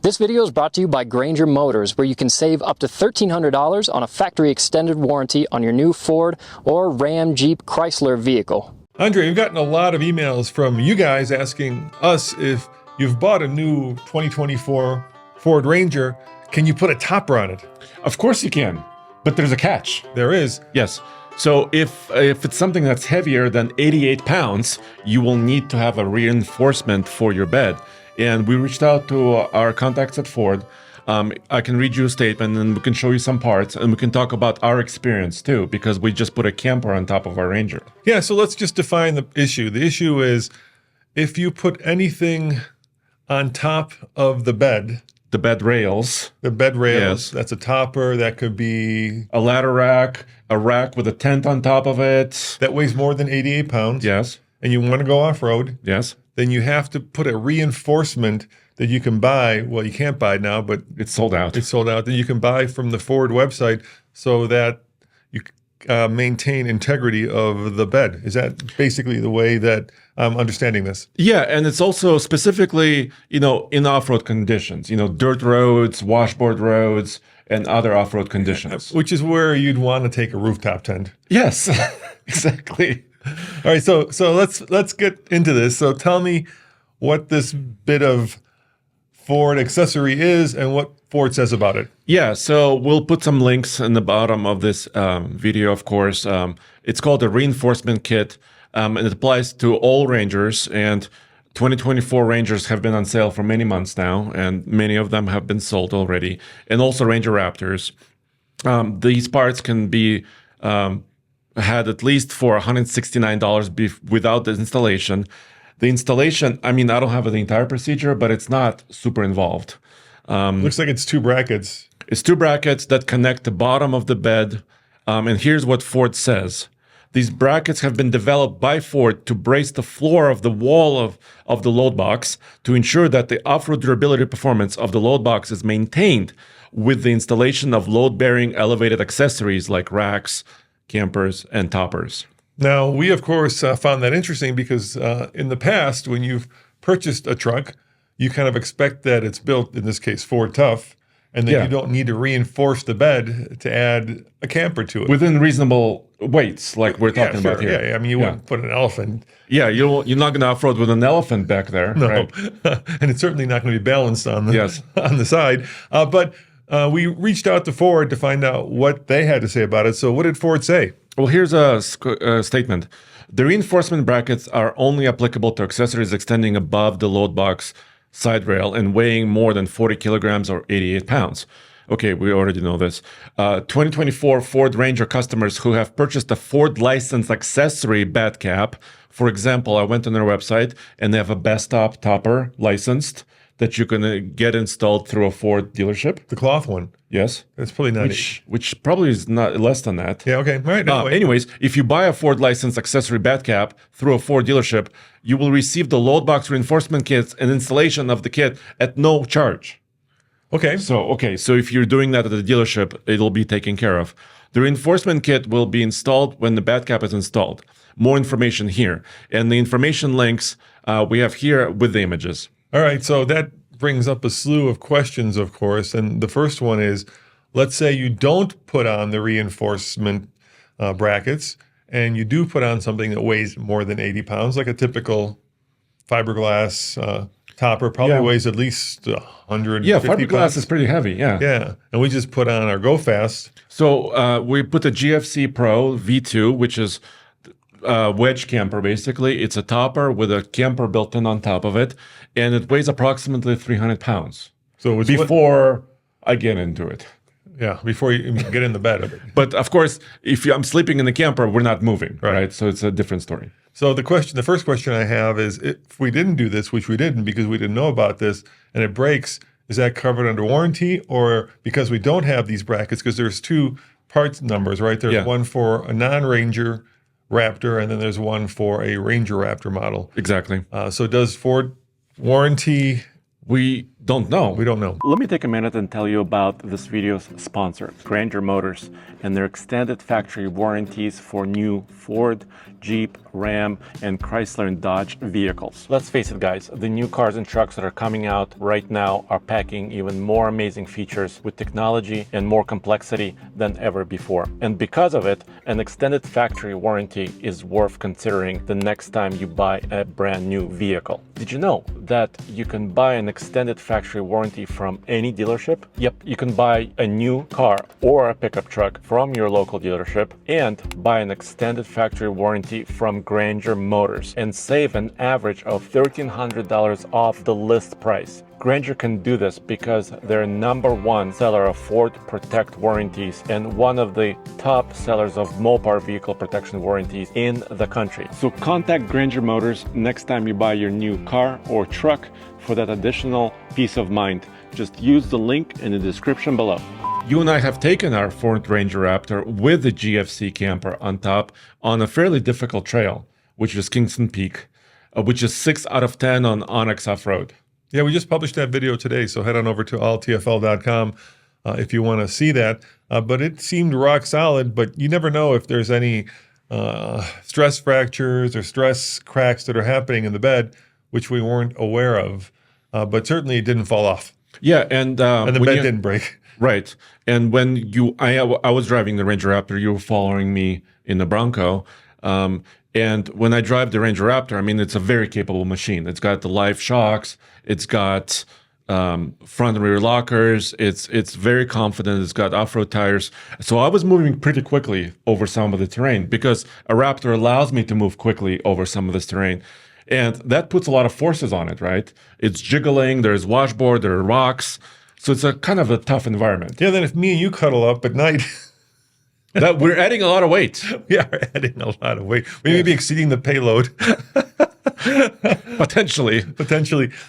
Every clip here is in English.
This video is brought to you by Granger Motors, where you can save up to $1,300 on a factory extended warranty on your new Ford or Ram, Jeep, Chrysler vehicle. Andre, we've gotten a lot of emails from you guys asking us if you've bought a new 2024 Ford Ranger, can you put a topper on it? Of course you can, but there's a catch. There is. Yes. So if it's something that's heavier than 88 pounds, you will need to have a reinforcement for your bed. And we reached out to our contacts at Ford. I can read you a statement and we can show you some parts and we can talk about our experience too, because we just put a camper on top of our Ranger. Yeah, so let's just define the issue. The issue is if you put anything on top of the bed rails, yes. That's a topper, that could be a ladder rack, a rack with a tent on top of it. That weighs more than 88 pounds. Yes. And you want to go off-road. Yes. Then you have to put a reinforcement that you can buy. Well, you can't buy now, but it's sold out. It's sold out. That you can buy from the Ford website so that you maintain integrity of the bed. Is that basically the way that I'm understanding this? Yeah, and it's also specifically, in off-road conditions, dirt roads, washboard roads, and other off-road conditions. Which is where you'd want to take a rooftop tent. Yes, exactly. All right, so let's get into this. So tell me what this bit of Ford accessory is and what Ford says about it. Yeah, so we'll put some links in the bottom of this video, of course. It's called a reinforcement kit, and it applies to all Rangers. And 2024 Rangers have been on sale for many months now, and many of them have been sold already, and also Ranger Raptors. These parts can be had at least for $169 without the installation. The installation, I don't have the entire procedure, but it's not super involved. Looks like it's two brackets. It's two brackets that connect the bottom of the bed. And here's what Ford says. These brackets have been developed by Ford to brace the floor of the wall of the load box to ensure that the off-road durability performance of the load box is maintained with the installation of load-bearing elevated accessories like racks, campers, and toppers. Now, we, of course, found that interesting because in the past, when you've purchased a truck, you kind of expect that it's built, in this case, Ford Tough, and that you don't need to reinforce the bed to add a camper to it. Within reasonable weights, like we're talking about here. Yeah, you wouldn't put an elephant. Yeah, you're not going to off-road with an elephant back there. No, right? And it's certainly not going to be balanced on the side. But we reached out to Ford to find out what they had to say about it. So what did Ford say? Well, here's a statement. The reinforcement brackets are only applicable to accessories extending above the load box side rail and weighing more than 40 kilograms or 88 pounds. Okay, we already know this. 2024 Ford Ranger customers who have purchased a Ford licensed accessory bed cap, for example, I went on their website and they have a best top topper licensed that you can get installed through a Ford dealership. The cloth one. Yes. That's probably not which probably is not less than that. Yeah, okay. All right. Anyways, if you buy a Ford licensed accessory bed cap through a Ford dealership, you will receive the load box reinforcement kits and installation of the kit at no charge. Okay. So if you're doing that at the dealership, it'll be taken care of. The reinforcement kit will be installed when the bed cap is installed. More information here. And the information links we have here with the images. All right, so that brings up a slew of questions, of course. And the first one is, let's say you don't put on the reinforcement brackets and you do put on something that weighs more than 80 pounds, like a typical fiberglass topper, probably weighs at least 150 Yeah, fiberglass pounds. is pretty heavy, yeah. Yeah, and we just put on our Go Fast. So we put the GFC Pro V2, which is wedge camper, basically. It's a topper with a camper built in on top of it, and it weighs approximately 300 pounds. So it's before I get into it. Yeah, before you get in the bed. But of course, if I'm sleeping in the camper, we're not moving, right? So it's a different story. So the first question I have is, if we didn't do this, which we didn't because we didn't know about this, and it breaks, is that covered under warranty? Or because we don't have these brackets, because there's two parts numbers, right? There's one for a non-Ranger Raptor, and then there's one for a Ranger Raptor model. Exactly. So does Ford warranty? We don't know. We don't know. Let me take a minute and tell you about this video's sponsor, Granger Motors, and their extended factory warranties for new Ford, Jeep, Ram, and Chrysler and Dodge vehicles. Let's face it, guys, the new cars and trucks that are coming out right now are packing even more amazing features with technology and more complexity than ever before. And because of it, an extended factory warranty is worth considering the next time you buy a brand new vehicle. Did you know that you can buy an extended factory warranty from any dealership? Yep, you can buy a new car or a pickup truck from your local dealership and buy an extended factory warranty from Granger Motors and save an average of $1,300 off the list price. Granger can do this because they're #1 seller of Ford Protect warranties and one of the top sellers of Mopar vehicle protection warranties in the country. So contact Granger Motors next time you buy your new car or truck for that additional peace of mind. Just use the link in the description below. You and I have taken our Ford Ranger Raptor with the GFC camper on top on a fairly difficult trail, which is Kingston Peak, which is 6 out of 10 on Onyx Off-Road. Yeah, we just published that video today, so head on over to alltfl.com if you want to see that. But it seemed rock solid, but you never know if there's any stress fractures or stress cracks that are happening in the bed, which we weren't aware of. But certainly it didn't fall off. Yeah, and the bed didn't break. Right. And when I was driving the Ranger Raptor, you were following me in the Bronco. And when I drive the Ranger Raptor, I mean, it's a very capable machine. It's got the live shocks. It's got front and rear lockers. It's very confident. It's got off-road tires. So I was moving pretty quickly over some of the terrain because a Raptor allows me to move quickly over some of this terrain. And that puts a lot of forces on it, right? It's jiggling. There's washboard. There are rocks. So it's a kind of a tough environment. Yeah, then if me and you cuddle up at night... that we're adding a lot of weight. We are adding a lot of weight. We may be exceeding the payload. Potentially.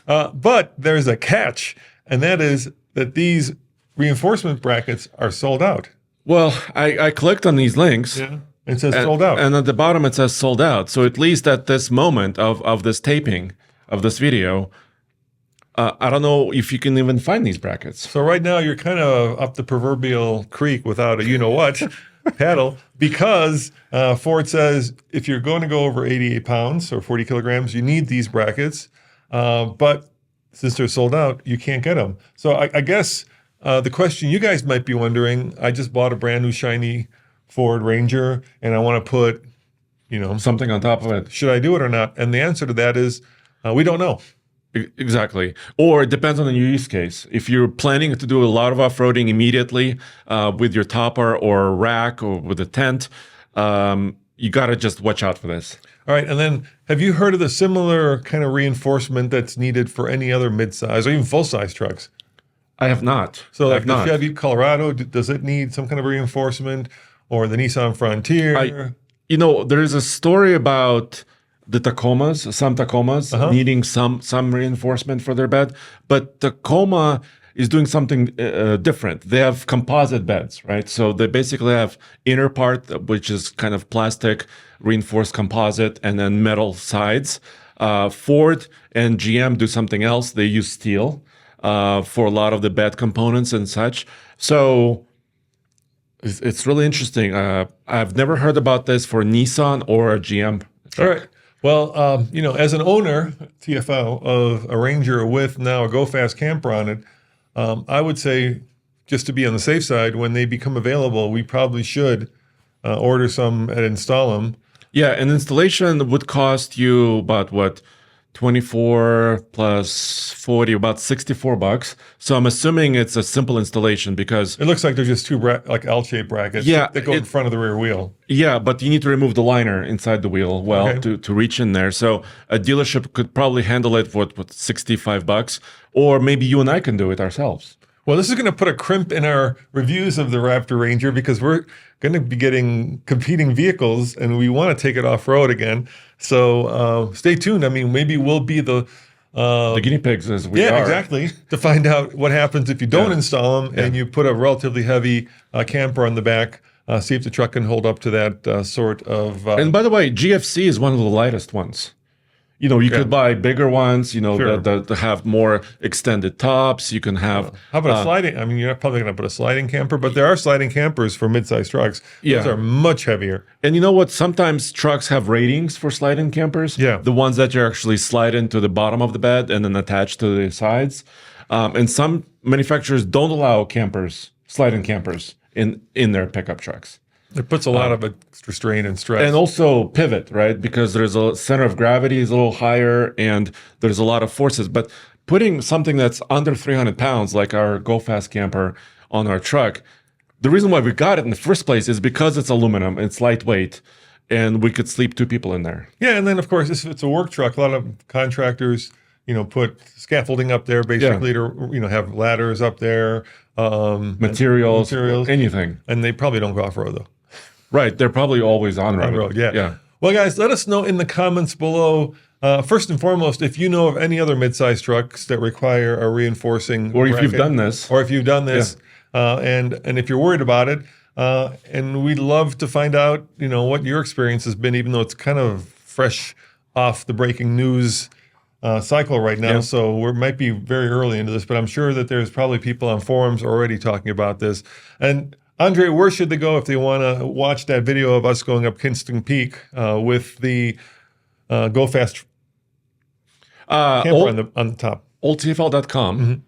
But there's a catch, and that is that these reinforcement brackets are sold out. Well, I clicked on these links. Yeah. It says sold out. And at the bottom it says sold out. So at least at this moment of this taping of this video, I don't know if you can even find these brackets. So right now you're kind of up the proverbial creek without a you-know-what paddle because Ford says if you're going to go over 88 pounds or 40 kilograms, you need these brackets. But since they're sold out, you can't get them. So I guess the question you guys might be wondering, I just bought a brand new shiny Ford Ranger and I want to put, something on top of it. Should I do it or not? And the answer to that is we don't know. Exactly. Or it depends on the use case. If you're planning to do a lot of off-roading immediately with your topper or rack or with a tent, you got to just watch out for this. All right. And then have you heard of the similar kind of reinforcement that's needed for any other midsize or even full-size trucks? I have not. So like the Chevy Colorado, does it need some kind of reinforcement, or the Nissan Frontier? There is a story about the Tacomas, some Tacomas needing some reinforcement for their bed, but Tacoma is doing something different. They have composite beds, right? So they basically have inner part, which is kind of plastic reinforced composite, and then metal sides. Ford and GM do something else. They use steel for a lot of the bed components and such. So it's really interesting. I've never heard about this for Nissan or a GM truck. All right. Well, as an owner, TFL, of a Ranger with now a Go Fast camper on it, I would say, just to be on the safe side, when they become available, we probably should order some and install them. Yeah, an installation would cost you about, 24 plus 40, about $64. So I'm assuming it's a simple installation because it looks like they're just two L-shaped brackets that go in front of the rear wheel. Yeah, but you need to remove the liner inside the wheel to reach in there. So a dealership could probably handle it for $65, or maybe you and I can do it ourselves. Well, this is going to put a crimp in our reviews of the Raptor Ranger because we're going to be getting competing vehicles and we want to take it off-road again. So stay tuned. I mean, maybe we'll be the guinea pigs as we are. Yeah, exactly. To find out what happens if you don't install them and you put a relatively heavy camper on the back. See if the truck can hold up to that sort of... and by the way, GFC is one of the lightest ones. You could buy bigger ones, Sure. that have more extended tops. You can have. How about a sliding? I mean, you're not probably going to put a sliding camper, but there are sliding campers for mid-sized trucks. Yeah. Those are much heavier. And you know what? Sometimes trucks have ratings for sliding campers. Yeah. The ones that you actually slide into the bottom of the bed and then attach to the sides. And some manufacturers don't allow sliding campers in their pickup trucks. It puts a lot of extra strain and stress. And also pivot, right? Because there's a center of gravity is a little higher and there's a lot of forces. But putting something that's under 300 pounds, like our Go Fast camper, on our truck, the reason why we got it in the first place is because it's aluminum, it's lightweight, and we could sleep 2 people in there. Yeah, and then of course, if it's a work truck, a lot of contractors, put scaffolding up there basically to, have ladders up there. Materials, anything. And they probably don't go off-road though. Right, they're probably always on road. On-road, yeah. Well, guys, let us know in the comments below. First and foremost, if you know of any other mid-sized trucks that require a reinforcing Or if bracket, you've done this. or if you've done this, and if you're worried about it, and we'd love to find out, what your experience has been, even though it's kind of fresh off the breaking news cycle right now. So we might be very early into this, but I'm sure that there's probably people on forums already talking about this. And Andre, where should they go if they want to watch that video of us going up Kingston Peak with the Go Fast camper on the top? OldTFL.com.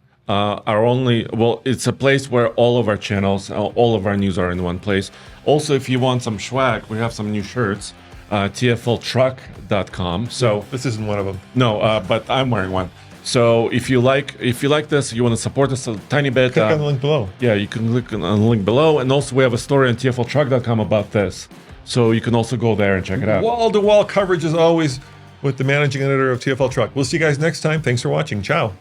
It's a place where all of our channels, all of our news are in one place. Also, if you want some swag, we have some new shirts. TFLTruck.com. So this isn't one of them. No, but I'm wearing one. So if you like this, you want to support us a tiny bit. Click on the link below. Yeah, you can click on the link below, and also we have a story on TFLTruck.com about this. So you can also go there and check it out. Wall-to-wall coverage as always with the managing editor of TFL Truck. We'll see you guys next time. Thanks for watching. Ciao.